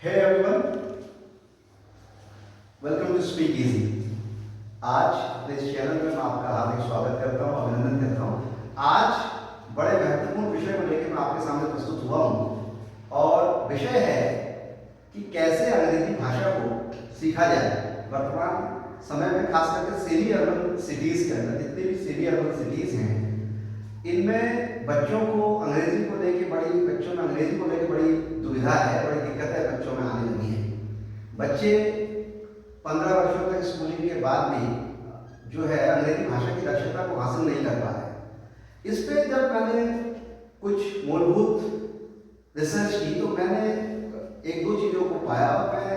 Hey everyone, welcome to Speak Easy। आज अपने इस चैनल में मैं आपका हार्दिक स्वागत करता हूँ, अभिनंदन करता हूँ। आज बड़े महत्वपूर्ण विषय को लेकर मैं आपके सामने प्रस्तुत हुआ हूँ और विषय है कि कैसे अंग्रेजी भाषा को सीखा जाए। वर्तमान समय में खास करके सेमी अर्बन सिटीज के अंदर जितने भी सेमी अर्बन सिटीज हैं, इनमें बच्चों को अंग्रेजी को लेकर बड़ी दुविधा है, बड़ी दिक्कतें बच्चों में आने लगी है। बच्चे 15 वर्षों तक स्कूलिंग के बाद भी जो है अंग्रेजी भाषा की दक्षता को हासिल नहीं कर पा रहे। इस पे जब मैंने कुछ मूलभूत रिसर्च की तो मैंने एक दो चीज़ों को पाया और मैं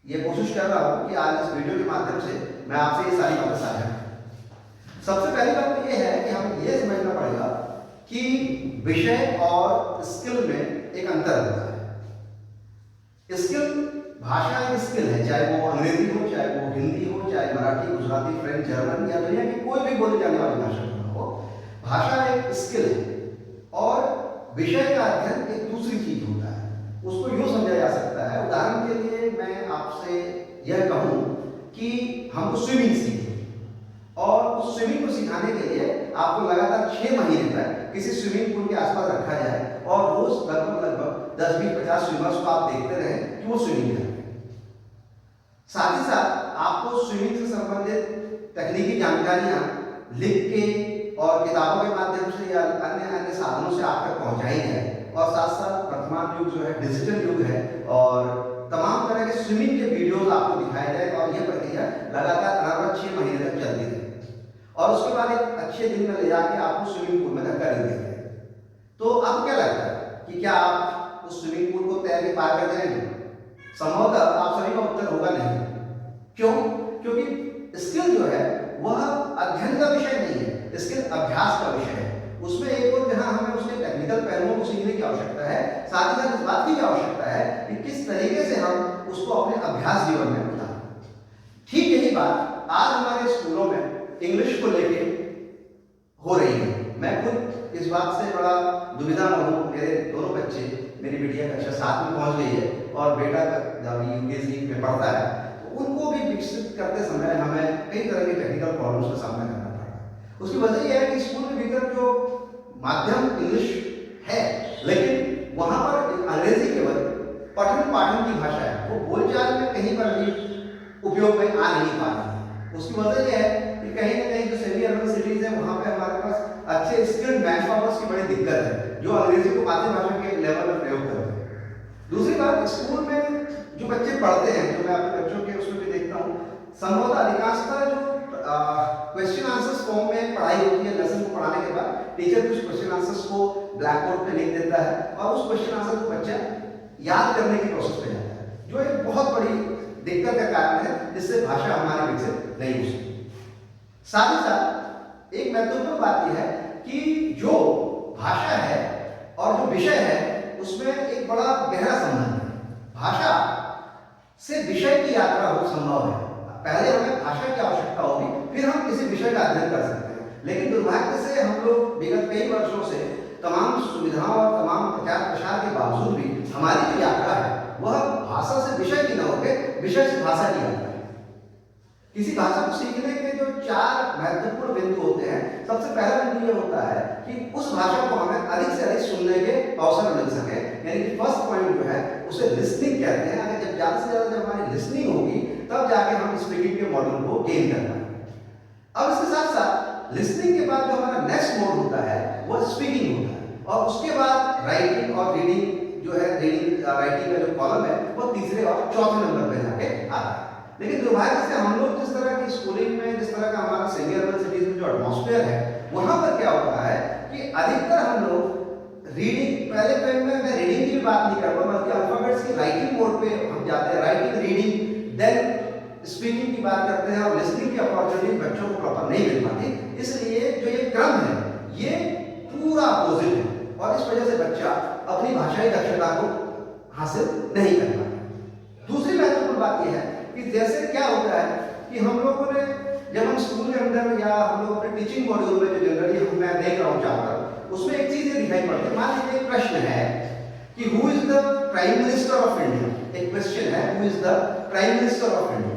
ये कोशिश कर रहा हूँ कि आज इस वीडियो के माध्यम से मैं आपसे ये सारी बातें साझा करूँ। सबसे पहली बात तो ये है कि हमें ये समझना पड़ेगा कि विषय और स्किल में एक अंतर होता है। स्किल, भाषा एक स्किल है, चाहे वो अंग्रेजी हो, चाहे वो हिंदी हो, चाहे मराठी, गुजराती, फ्रेंच, जर्मन या दुनिया की कोई भी बोली जाने वाली भाषा हो, भाषा एक स्किल है और विषय का अध्ययन एक दूसरी चीज होता है। उसको यूं समझा जा सकता है, उदाहरण के लिए मैं आपसे यह कहूं कि हमको स्विमिंग सीखनी और उस स्विमिंग को सिखाने के लिए आपको लगातार 6 महीने तक किसी स्विमिंग पूल के आसपास रखा जाए और रोज लगभग 10, 20, 50 स्विमर्स को आप देखते रहें कि वो स्विमिंग कर रहे हैं। साथ ही साथ आपको स्विमिंग से संबंधित तकनीकी जानकारियां लिख के और किताबों के माध्यम से या अन्य साधनों से आप तक पहुंचाई जाए और साथ साथ वर्तमान युग जो है डिजिटल युग है और तमाम तरह के स्विमिंग के वीडियोस आपको दिखाए जाए और यह प्रक्रिया लगातार अनावरत 6 महीने तक चलती रहे और उसके बाद एक अच्छे दिन में ले जाके आपको स्विमिंग पूल में धक्का दे देते हैं। तो आपको क्या लगता है कि क्या आप उस स्विमिंग पूल को तैर के पार कर जाएंगे? संभवतः आप सभी का उत्तर होगा नहीं। क्यों? क्योंकि स्किल जो है वह अध्ययन का विषय नहीं है, स्किल अभ्यास का विषय है। उसमें एक और जहां हमें उसके टेक्निकल पहलुओं को सीखने की आवश्यकता है, साथ ही साथ इस बात की भी आवश्यकता है कि किस तरीके से हम उसको अपने अभ्यास जीवन में उतारें। ठीक यही बात आज हमारे स्कूलों में इंग्लिश को लेके हो रही है। मैं खुद इस बात से बड़ा दुविधा में हूँ। मेरे दोनों बच्चे, मेरी बिटिया कक्षा 7 में पहुंच गई है और बेटा जब यूकेजी में पढ़ता है तो उनको भी विकसित करते समय हमें कई तरह के टेक्निकल प्रॉब्लम्स का सामना करना पड़ रहा है। उसकी वजह यह है कि स्कूल के भीतर जो माध्यम इंग्लिश है, लेकिन वहां पर अंग्रेजी केवल पठन पाठन की भाषा है, वो बोलचाल में कहीं पर भी उपयोग में आ नहीं पा रही है। उसकी वजह यह है कि कहीं ना कहीं जो सेमी अर्बन सिटीज है वहां पे हमारे पास अच्छे स्किल्ड मैन पावर्स की बड़ी दिक्कत है जो अंग्रेजी को मातृभाषा के लेवल पर प्रयोग करते हैं। दूसरी बात, स्कूल में जो बच्चे पढ़ते हैं, जो मैं अपने बच्चों के उसमें भी देखता हूँ, संभवतः अधिकांशतः जो क्वेश्चन आंसर्स फॉर्म में पढ़ाई होती है, लेसन को पढ़ाने के बाद टीचर कुछ क्वेश्चन आंसर्स को ब्लैक बोर्ड पे लिख देता है और उस क्वेश्चन आंसर को बच्चा याद करने की प्रोसेस पे जाता है, जो एक बहुत बड़ी दिक्कत का कारण है, जिससे भाषा हमारी विकसित नहीं हो सकती। साथ ही साथ एक महत्वपूर्ण बात यह है कि जो भाषा है और जो विषय है उसमें एक बड़ा गहरा संबंध है। भाषा से विषय की यात्रा हो संभव है। पहले हमें भाषा की आवश्यकता होगी, फिर हम किसी विषय का अध्ययन कर सकते हैं। लेकिन दुर्भाग्य से हम लोग विगत कई वर्षों से तमाम सुविधाओं और तमाम प्रचार प्रसार के बावजूद भी हमारी जो यात्रा है वह भाषा से विषय की न होकर विषय से भाषा की यात्रा है। किसी भाषा को सीखने के जो 4 महत्वपूर्ण बिंदु होते हैं, सबसे पहला बिंदु यह होता है कि उस भाषा को हमें अधिक से अधिक सुनने के अवसर मिल सके, यानी कि फर्स्ट पॉइंट जो है उसे लिसनिंग कहते हैं। अगर जब ज्यादा से ज्यादा जब हमारी लिसनिंग होगी तब जाके हम स्पीकिंग के मॉडल को गेन कर पाएंगे। अब इसके साथ साथ लिसनिंग के बाद जो हमारा नेक्स्ट मोड होता है वह स्पीकिंग होता है और उसके बाद राइटिंग और रीडिंग जो है, रीडिंग राइटिंग का जो कॉलम है वो तीसरे और चौथे नंबर पर जाके आता है। लेकिन दुर्भाग्य से हम लोग जिस तरह की स्कूलिंग में, जिस तरह का हमारा सेमी अर्बन सिटीज में जो एटमॉस्फेयर है, वहां पर क्या होता है कि अधिकतर हम लोग रीडिंग, पहले टाइम में मैं रीडिंग की भी बात नहीं कर रहा, बल्कि अल्फाबेट्स की राइटिंग मोड पे हम जाते हैं, राइटिंग, रीडिंग, देन स्पीकिंग की बात करते हैं और लिसनिंग की अपॉर्चुनिटी बच्चों को प्रॉपर नहीं मिल पाती। इसलिए जो ये क्रम है ये पूरा अपोजिट है और इस वजह से बच्चा अपनी भाषाई दक्षता को हासिल नहीं कर पाता। दूसरी महत्वपूर्ण बात यह है कि जैसे क्या होता है कि हम लोगों ने जब हम स्कूल के अंदर या हम लोग अपने टीचिंग मॉड्यूल में जो जनरली मैं देख रहा हूँ चाहता, उसमें एक चीज ये दिखाई पड़ती है। मान लीजिए एक प्रश्न है कि who is the prime minister of India, एक क्वेश्चन है, who is the prime minister of India.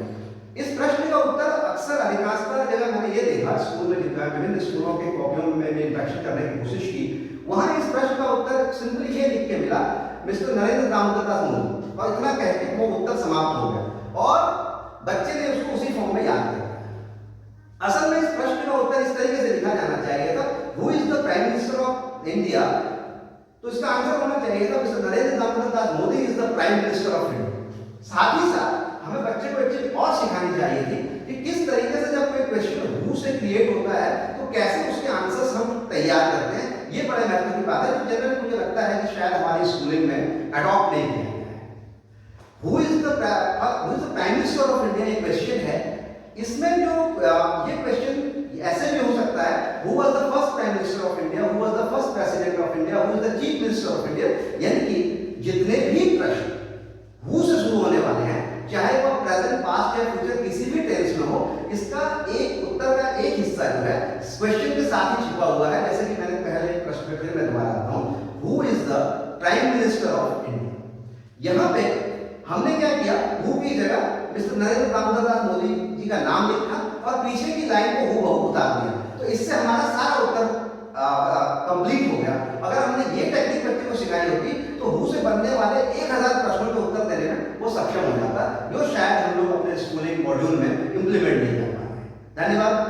इस प्रश्न का उत्तर अक्सर अधिकांशतः जगह मैंने ये देखा, स्कूल में लिखा, विभिन्न स्कूलों के कॉपियों में मैंने इंट्रैक्शन करने की कोशिश की, वहां इस प्रश्न का उत्तर सिंपली ये लिख के मिला, मिस्टर नरेंद्र दामोदर दास मोदी, और इतना कह के वो उत्तर समाप्त हो गया और बच्चे ने उसको उसी फॉर्म में याद किया। असल में इस प्रश्न का उत्तर इस तरीके से लिखा जाना चाहिए था, who is the prime minister of India, तो इसका आंसर होना चाहिए था mister Narendra Damodar Das Modi is the prime minister of India. साथ ही साथ हमें बच्चे को एक चीज और सिखानी चाहिए थी कि किस तरीके से जब कोई क्वेश्चन हु से क्रिएट होता है तो कैसे उसके आंसर्स हम तैयार करते हैं। ये बड़े महत्व की बात है जो जनरली मुझे लगता है कि शायद हमारी स्कूलिंग में अडॉप्ट नहीं किया गया है। Who is the prime minister of India, ये क्वेश्चन है, इसमें जो ये क्वेश्चन ऐसे भी हो सकता है, who was the first prime minister of India, who was the first president of India, who is the chief minister of India, यानी कि जितने भी प्रश्न हु से शुरू होने वाले हैं, चाहे वो प्रेजेंट, पास्ट या फ्यूचर किसी भी टेंस में हो, इसका एक उत्तर का एक हिस्सा जो है क्वेश्चन के साथ ही छिपा हुआ है। जैसे कि मैंने पहले प्रश्न में फिर मैं दोबारा आता हूं, who is the prime minister of India. यहां पे हमने क्या किया, हु की जगह मिस्टर नरेंद्र दामोदर दास मोदी जी का नाम लिखा और पीछे की लाइन को हूबहू उतार दिया, तो इससे हमारा सारा उत्तर कंप्लीट हो गया। अगर हमने ये टेक्निक बच्चे को सिखाई होती तो हु से बनने वाले 1000 प्रश्नों के उत्तर देने में वो सक्षम हो जाता, जो शायद हम लोग अपने स्कूलिंग मॉड्यूल में इंप्लीमेंट नहीं कर पाए। धन्यवाद।